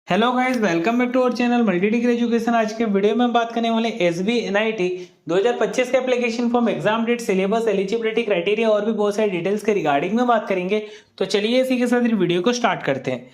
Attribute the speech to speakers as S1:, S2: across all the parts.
S1: Hello guys, welcome back to our channel multi degree education. आज के video में हम बात करने वाले एसबी एनआईटी 2025 के application form, exam date, syllabus, eligibility criteria और भी बहुत सारे डिटेल्स के रिगार्डिंग में बात करेंगे। तो चलिए इसी के साथ वीडियो को स्टार्ट करते हैं।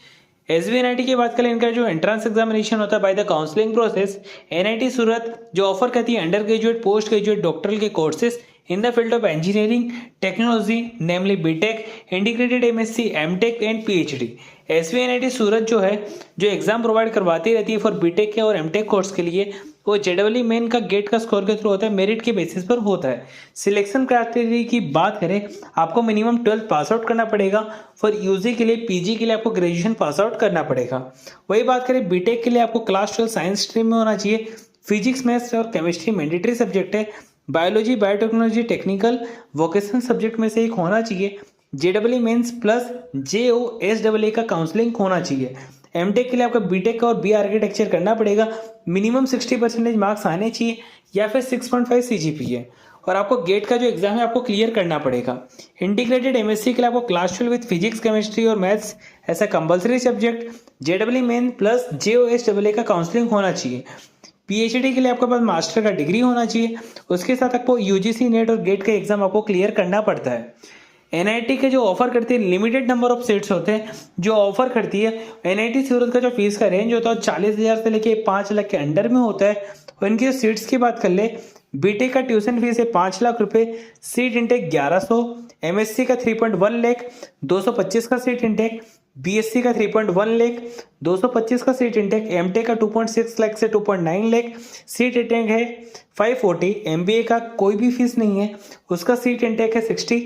S1: एसबी एनआईटी की बात करें, इनका जो एंट्रेंस एग्जामिनेशन होता है by the counselling process, NIT Surat जो ऑफर करती है undergraduate, postgraduate, doctoral के courses in the field of engineering technology namely BTech, integrated MSc, MTech and PhD. SV NIT Surat जो है जो एग्जाम प्रोवाइड करवाती रहती है फॉर बीटेक के और एमटेक कोर्स के लिए, वो जेडब्ल्यू मेन का गेट का स्कोर के थ्रू होता है, मेरिट के बेसिस पर होता है। सिलेक्शन क्राइटेरिया की बात करें, आपको मिनिमम 12th पास आउट करना पड़ेगा। फॉर यूजी के लिए, पीजी के लिए आपको ग्रेजुएशन पास आउट करना पड़ेगा। वही बात करें बीटेक के लिए, आपको क्लास 12 साइंस स्ट्रीम में होना चाहिए। फिजिक्स, मैथ्स और केमिस्ट्री मैंडेटरी सब्जेक्ट है। Biology, biotechnology, technical vocational subject में से एक होना चाहिए। जेडब्ल्यू मेंस प्लस JOSAA का काउंसलिंग होना चाहिए। एमटेक के लिए आपका बीटेक का और बी आर्किटेक्चर करना पड़ेगा। मिनिमम 60% मार्क्स आने चाहिए या फिर 6.5 CGPA, और आपको गेट का जो एग्जाम है आपको क्लियर करना पड़ेगा। इंटीग्रेटेड एमएससी के लिए आपको क्लास 12 विद फिजिक्स, केमिस्ट्री और मैथ्स ऐसा compulsory subject. JW main plus JOSAA का काउंसलिंग होना चाहिए। पीएचडी के लिए आपके पास मास्टर का डिग्री होना चाहिए। उसके साथ आपको यूजीसी नेट और गेट का एग्जाम आपको क्लियर करना पड़ता है। एनआईटी के जो ऑफर करती है, लिमिटेड नंबर ऑफ सीट्स होते हैं जो ऑफर करती है। एनआईटी सूरत का जो फीस का रेंज होता है 40,000 से लेके 5 लाख के अंडर में होता है। और इनकी सीट्स की बात कर ले, बीटेक का ट्यूशन फीस है 5 लाख रुपए, सीट इंटेक 1100, एमएससी का 3.1 लाख, 225 का सीट इंटेक, बीएससी का 3.1 लाख, 225 का सीट इंटेक, एमटेक का 2.6 लाख से 2.9 लाख सीट इंटेक है 540। एमबीए का कोई भी फीस नहीं है, उसका सीट इंटेक है 60।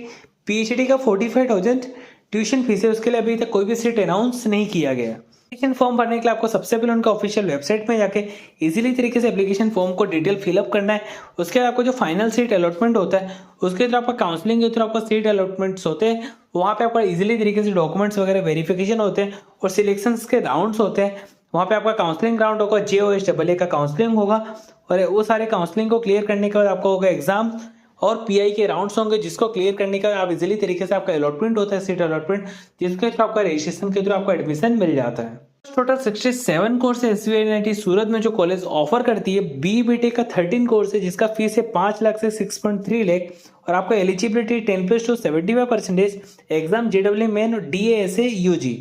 S1: पीएचडी का 45,000 ट्यूशन फीस है, उसके लिए अभी तक कोई भी सीट अनाउंस नहीं किया गया। एप्लीकेशन फॉर्म भरने के लिए आपको सबसे पहले उनका ऑफिशियल वेबसाइट में जाके इजीली तरीके से एप्लीकेशन फॉर्म को डिटेल फिलअप करना है। उसके बाद आपको जो फाइनल सीट अलॉटमेंट होता है, उसके थ्रू आपका काउंसलिंग के थ्रू आपका सीट अलॉटमेंट्स होते हैं। वहाँ पे आपका इजीली तरीके से डॉक्यूमेंट्स वगैरह वेरिफिकेशन होते हैं और सिलेक्शन के राउंड्स होते हैं। वहाँ पे आपका काउंसलिंग राउंड होगा, JOSAA का काउंसलिंग होगा, और वो सारे काउंसलिंग को क्लियर करने के बाद आपको होगा एग्जाम और पीआई के राउंड्स होंगे, जिसको क्लियर करने का आप इजीली तरीके से आपका अलॉटमेंट होता है, सीट अलॉटमेंट, जिसके थ्रू आपका रजिस्ट्रेशन के थ्रू आपका एडमिशन मिल जाता है। टोटल 67 कोर्स है एसवी एनआईटी सूरत में जो कॉलेज ऑफर करती है। बीटेक का 13 कोर्स है जिसका फीस है 5 लाख से 6.3 लाख, और आपका एलिजिबिलिटी 10+2 75%, एग्जाम जेडब्ल्यू मेन और DASA UG।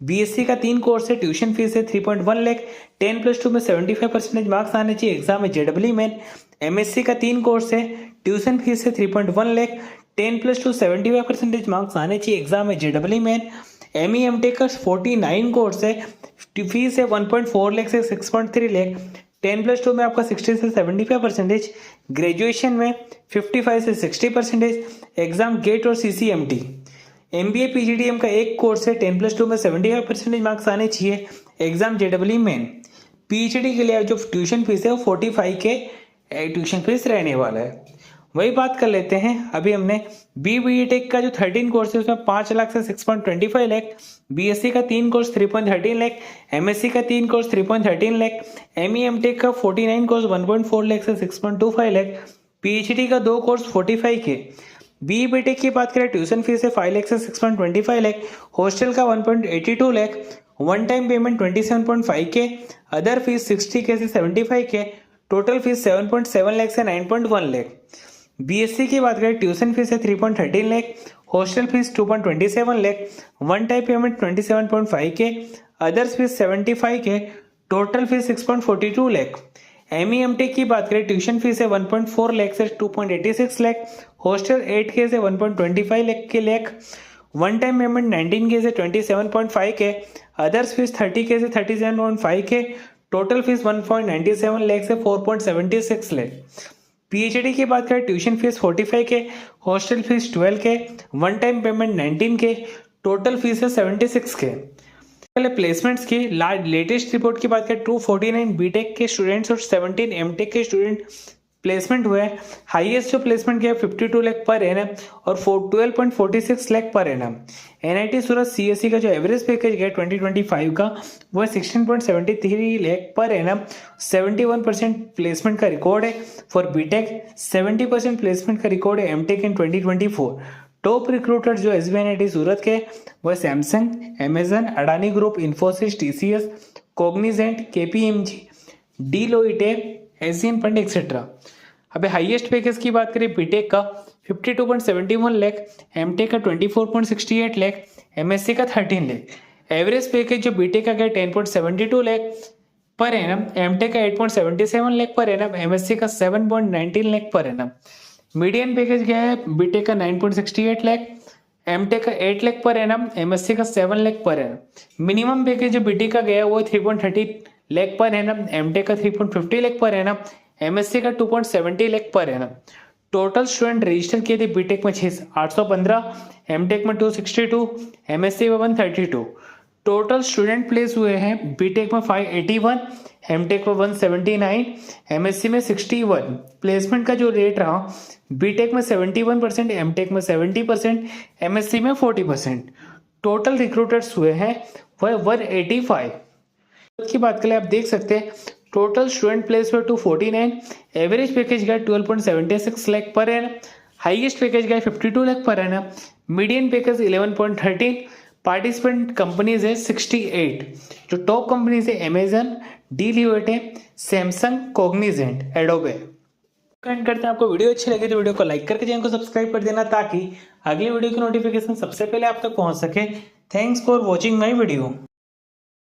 S1: बीएससी का 3 कोर्स है, ट्यूशन फीस है 3.1 लाख, 10+2 में 75% मार्क्स आने चाहिए, एग्जाम है जेडब्ल्यू मेन। एमएससी का 3 कोर्स है, ट्यूशन फीस है 3.1 लाख, 10+2 75% मार्क्स आने चाहिए, एग्जाम है जेडब्ल्यू मेन। एमटेक का 49 कोर्स है, फीस है 1.4 लाख से 6.3 लाख, 10+2 में आपका 60 से 75%, ग्रेजुएशन में 55 से 60%, एग्जाम गेट और CCMT। MBA PGDM का 1 कोर्स है, 10+2 में 75% मार्क्स आने चाहिए, एग्जाम जेडब्ल्यू मेन। पीएचडी के लिए जो ट्यूशन फीस है वो 45 के ट्यूशन फीस रहने वाला है। वही बात कर लेते हैं, अभी हमने बीटेक का जो 13 कोर्स है उसमें 5 लाख से 6.25 लाख, बीएससी का 3 कोर्स 3.13 लाख, एमएससी का 3 कोर्स 3.13 लाख, एमटेक का 49 कोर्स 1.4 लाख से 6.25 लाख, पीएचडी का 2 कोर्स 45 के। बीटेक की बात करें, ट्यूशन फीस है 5 लाख से 6.25 लाख, हॉस्टल का 1.82 लाख, वन टाइम पेमेंट 27.5 के, अदर फीस 60 के से 75 के, टोटल फीस 7.7 लाख से 9.1 लाख। बीएससी की बात करें, ट्यूशन फीस है 3.13 lakh, hostel fees 2.27 lakh, one time payment 27.5 के, अदर्स फीस 75 के, टोटल फीस 6.42 लाख। एमटेक की बात करें, ट्यूशन फीस है 1.4 लाख से 2.86 लाख, हॉस्टल 8 के से 1.25 लाख के लाख, वन टाइम पेमेंट 19 के से 27.5 के, अदर्स फीस 30 के से 37.5 के, टोटल फीस 1.97 लाख से 4.76 लाख। पीएचडी की बात करें, ट्यूशन फीस 45 के, हॉस्टल फीस 12 के, वन टाइम पेमेंट 19 के, टोटल फीस है 76 के। पहले प्लेसमेंट्स की लेटेस्ट रिपोर्ट की बात करें, 249 बीटेक के स्टूडेंट्स और 17 एमटेक के स्टूडेंट प्लेसमेंट हुए हैं। हाईएस्ट जो प्लेसमेंट किया 52 लाख पर एनम और 12.46 लाख पर एनम। एनआईटी सूरत सीएससी का जो एवरेज पैकेज गया 2025 का वो है 16.73 लाख पर एनम। 71% प्लेसमेंट का रिकॉर्ड है फॉर बीटेक, 70% प्लेसमेंट का रिकॉर्ड है एमटेक इन 2024। टॉप रिक्रूटर जो एसबीआई सूरत के वो Samsung, Amazon, Adani group, Infosys, TCS, Cognizant, KPMG, Deloitte, Asian paint etcetera. अबे हाईएस्ट पैकेज की बात करें बीटेक का 52.71 लाख, एमटेक का 24.68 लाख, एमएससी का 13 लाख। एवरेज पैकेज जो बीटेक का गया 10.72 लाख पर एनम, एमटेक का 8.77 लाख पर एनम, एमएससी का 7.19 lakh per annum. Median package गया है बीटेक का 9.68 लाख, एमटेक का 8 लाख पर एनम, एमएससी का 7 lakh per annum. Minimum package जो बीटेक का गया वो 3.30 लाख पर एनम, एमटेक का 3.50 लाख पर एनम, एमएससी का 2.70 lakh per annum. Total student register किए थे बीटेक में 815, एमटेक में 262, एमएससी में 132। टोटल स्टूडेंट प्लेस हुए हैं बीटेक में 581, एमटेक में 179, एमएससी में 61। प्लेसमेंट का जो रेट रहा बीटेक में 71%, एमटेक में 70%, एमएससी में 40%। टोटल रिक्रूटर्स हुए हैं वह 185 की बात करें, आप देख सकते हैं टोटल स्टूडेंट प्लेस हुए 249, एवरेज पैकेज गया 12.76 lakh per annum, highest package गया 52 lakh per annum, median package 11.13, participant companies है 68। जो टॉप कंपनीज है Amazon, Deloitte, Samsung, Cognizant, Adobe. Comment करते हैं आपको वीडियो अच्छी लगी तो वीडियो को लाइक करके चैनल को सब्सक्राइब कर देना ताकि अगली वीडियो की नोटिफिकेशन सबसे पहले आप तक पहुंच सके। Thanks for watching my video.